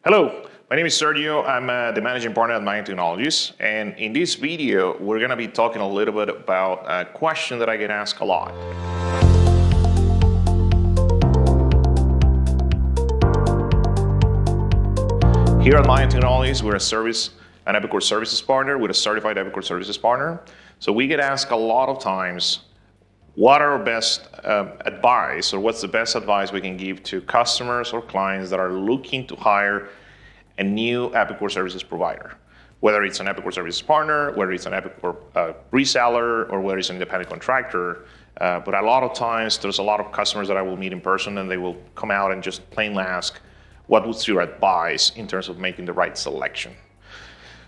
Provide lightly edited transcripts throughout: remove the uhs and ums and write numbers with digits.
Hello, my name is Sergio. I'm the managing partner at Mayan Technologies. And in this video, we're going to be talking a little bit about a question that I get asked a lot. Here at Mayan Technologies, we're an Epicor services partner. We're a certified Epicor services partner. So we get asked a lot of times, what are our best advice, or what's the best advice we can give to customers or clients that are looking to hire a new Epicor services provider? Whether it's an Epicor services partner, whether it's an Epicor reseller, or whether it's an independent contractor. But a lot of times, there's a lot of customers that I will meet in person, and they will come out and just plainly ask, what was your advice in terms of making the right selection?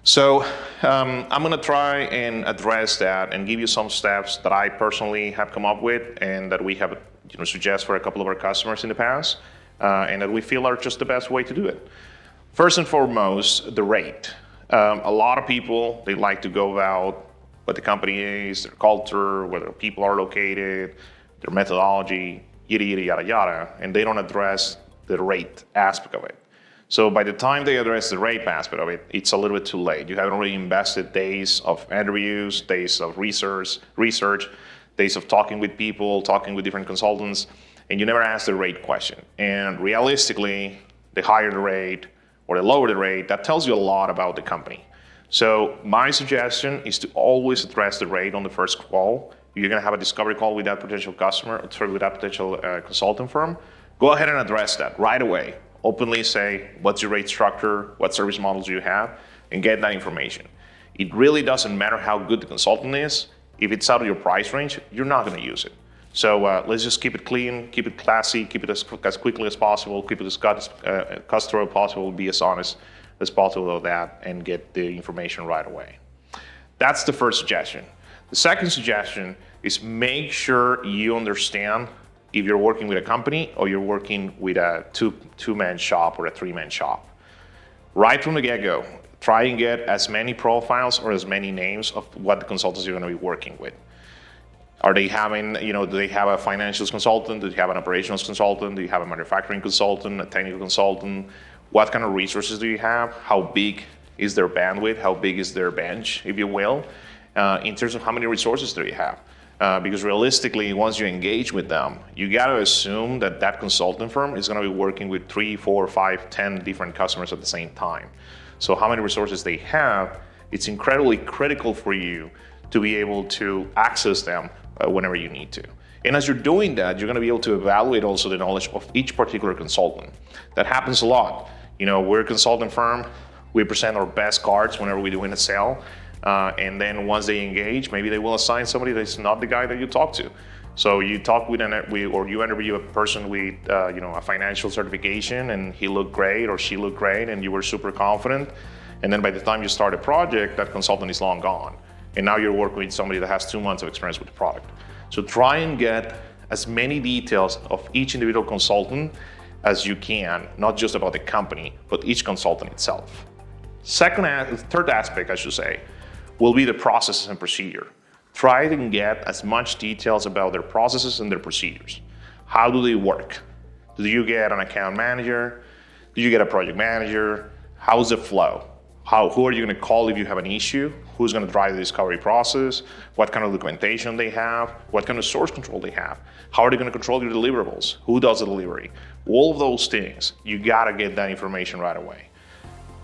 So I'm going to try and address that and give you some steps that I personally have come up with and that we have suggest for a couple of our customers in the past, and that we feel are just the best way to do it. First and foremost, the rate. A lot of people, they like to go about what the company is, their culture, where their people are located, their methodology, yada, yada, yada, yada, and they don't address the rate aspect of it. So by the time they address the rate aspect of it, it's a little bit too late. You have already invested days of interviews, days of research, days of talking with people, talking with different consultants, and you never ask the rate question. And realistically, the higher the rate or the lower the rate, that tells you a lot about the company. So my suggestion is to always address the rate on the first call. You're gonna have a discovery call with that potential customer, with that potential consultant firm. Go ahead and address that right away. Openly say, what's your rate structure, what service models do you have, and get that information. It really doesn't matter how good the consultant is. If it's out of your price range, you're not going to use it. So let's just keep it clean, keep it classy, keep it as quickly as possible, keep it as customer as possible, be as honest as possible with that, and get the information right away. That's the first suggestion. The second suggestion is make sure you understand if you're working with a company or you're working with a two-man shop or a three-man shop. Right from the get-go, try and get as many profiles or as many names of what the consultants you're going to be working with. Are they having, do they have a financials consultant? Do they have an operations consultant? Do you have a manufacturing consultant, a technical consultant? What kind of resources do you have? How big is their bandwidth? How big is their bench, if you will? In terms of how many resources do you have? Because realistically, once you engage with them, you got to assume that that consulting firm is going to be working with 3, 4, 5, 10 different customers at the same time. So how many resources they have, it's incredibly critical for you to be able to access them whenever you need to. And as you're doing that, you're going to be able to evaluate also the knowledge of each particular consultant. That happens a lot. We're a consulting firm. We present our best cards whenever we do in a sale. And then once they engage, maybe they will assign somebody that's not the guy that you talk to. So you talk with or you interview a person with a financial certification, and he looked great or she looked great, and you were super confident. And then by the time you start a project, that consultant is long gone. And now you're working with somebody that has 2 months of experience with the product. So try and get as many details of each individual consultant as you can, not just about the company, but each consultant itself. Third aspect, I should say, will be the processes and procedure. Try to get as much details about their processes and their procedures. How do they work? Do you get an account manager? Do you get a project manager? How's the flow? Who are you going to call if you have an issue? Who's going to drive the discovery process? What kind of documentation they have? What kind of source control they have? How are they going to control your deliverables? Who does the delivery? All of those things, you got to get that information right away.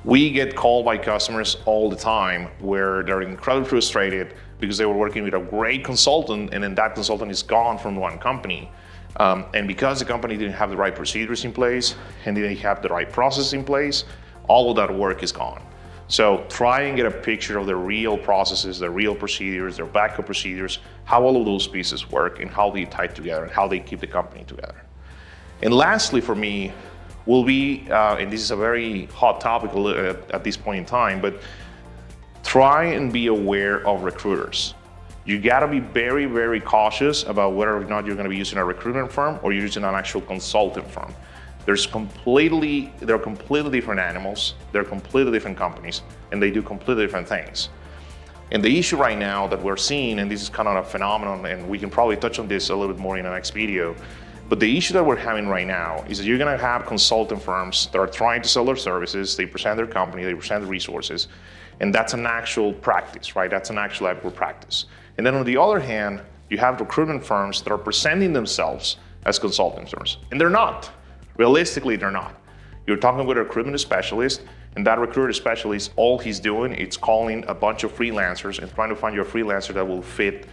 We get called by customers all the time where they're incredibly frustrated because they were working with a great consultant, and then that consultant is gone from one company. And because the company didn't have the right procedures in place and didn't have the right process in place, all of that work is gone. So try and get a picture of the real processes, the real procedures, their backup procedures, how all of those pieces work and how they tie together and how they keep the company together. And lastly for me, will be, and this is a very hot topic at this point in time, but try and be aware of recruiters. You gotta be very, very cautious about whether or not you're gonna be using a recruitment firm or you're using an actual consulting firm. They're completely different animals, they're completely different companies, and they do completely different things. And the issue right now that we're seeing, and this is kind of a phenomenon, and we can probably touch on this a little bit more in the next video, But the issue that we're having right now is that you're gonna have consulting firms that are trying to sell their services, they present their company, they present the resources, and that's an actual practice, right? That's an actual Epicor practice. And then on the other hand, you have recruitment firms that are presenting themselves as consulting firms, and they're not. Realistically, they're not. You're talking with a recruitment specialist, and that recruiter specialist, all he's doing is calling a bunch of freelancers and trying to find you a freelancer that will fit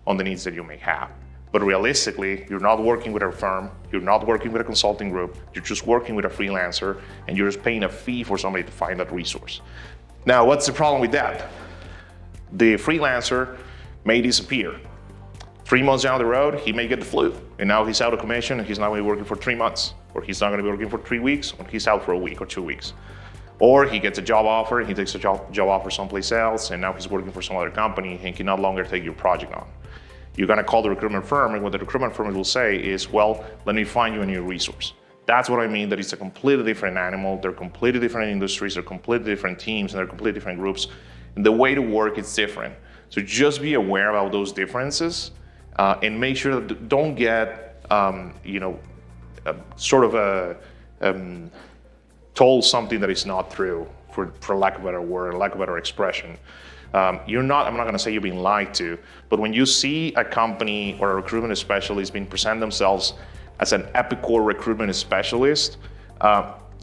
on the needs that you may have. But realistically, you're not working with a firm, you're not working with a consulting group, you're just working with a freelancer, and you're just paying a fee for somebody to find that resource. Now, what's the problem with that? The freelancer may disappear. 3 months down the road, he may get the flu, and now he's out of commission, and he's not gonna be working for 3 months, or he's not gonna be working for 3 weeks, or he's out for a week or 2 weeks. Or he gets a job offer, he takes a job offer someplace else, and now he's working for some other company and can no longer take your project on. You're gonna call the recruitment firm, and what the recruitment firm will say is, well, let me find you a new resource. That's what I mean, that it's a completely different animal, they're completely different industries, they're completely different teams, and they're completely different groups, and the way to work is different. So just be aware about those differences, and make sure that don't get, told something that is not true, for lack of a better word, lack of a better expression. I'm not gonna say you're being lied to, but when you see a company or a recruitment specialist being present themselves as an Epicor recruitment specialist,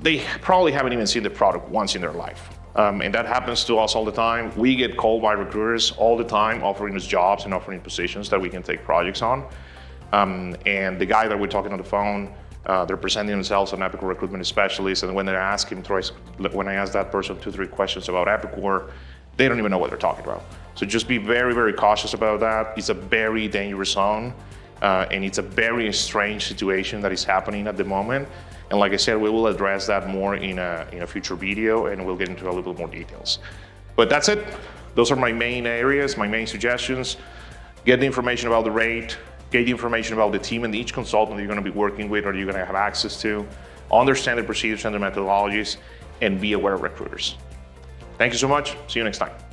they probably haven't even seen the product once in their life. And that happens to us all the time. We get called by recruiters all the time, offering us jobs and offering positions that we can take projects on. And the guy that we're talking on the phone, they're presenting themselves as an Epicor recruitment specialist, and when I ask that person 2-3 questions about Epicor, they don't even know what they're talking about. So just be very, very cautious about that. It's a very dangerous zone, and it's a very strange situation that is happening at the moment. And like I said, we will address that more in a future video, and we'll get into a little bit more details. But that's it. Those are my main areas, my main suggestions. Get the information about the rate, get the information about the team and each consultant that you're gonna be working with or you're gonna have access to, understand the procedures and the methodologies, and be aware of recruiters. Thank you so much. See you next time.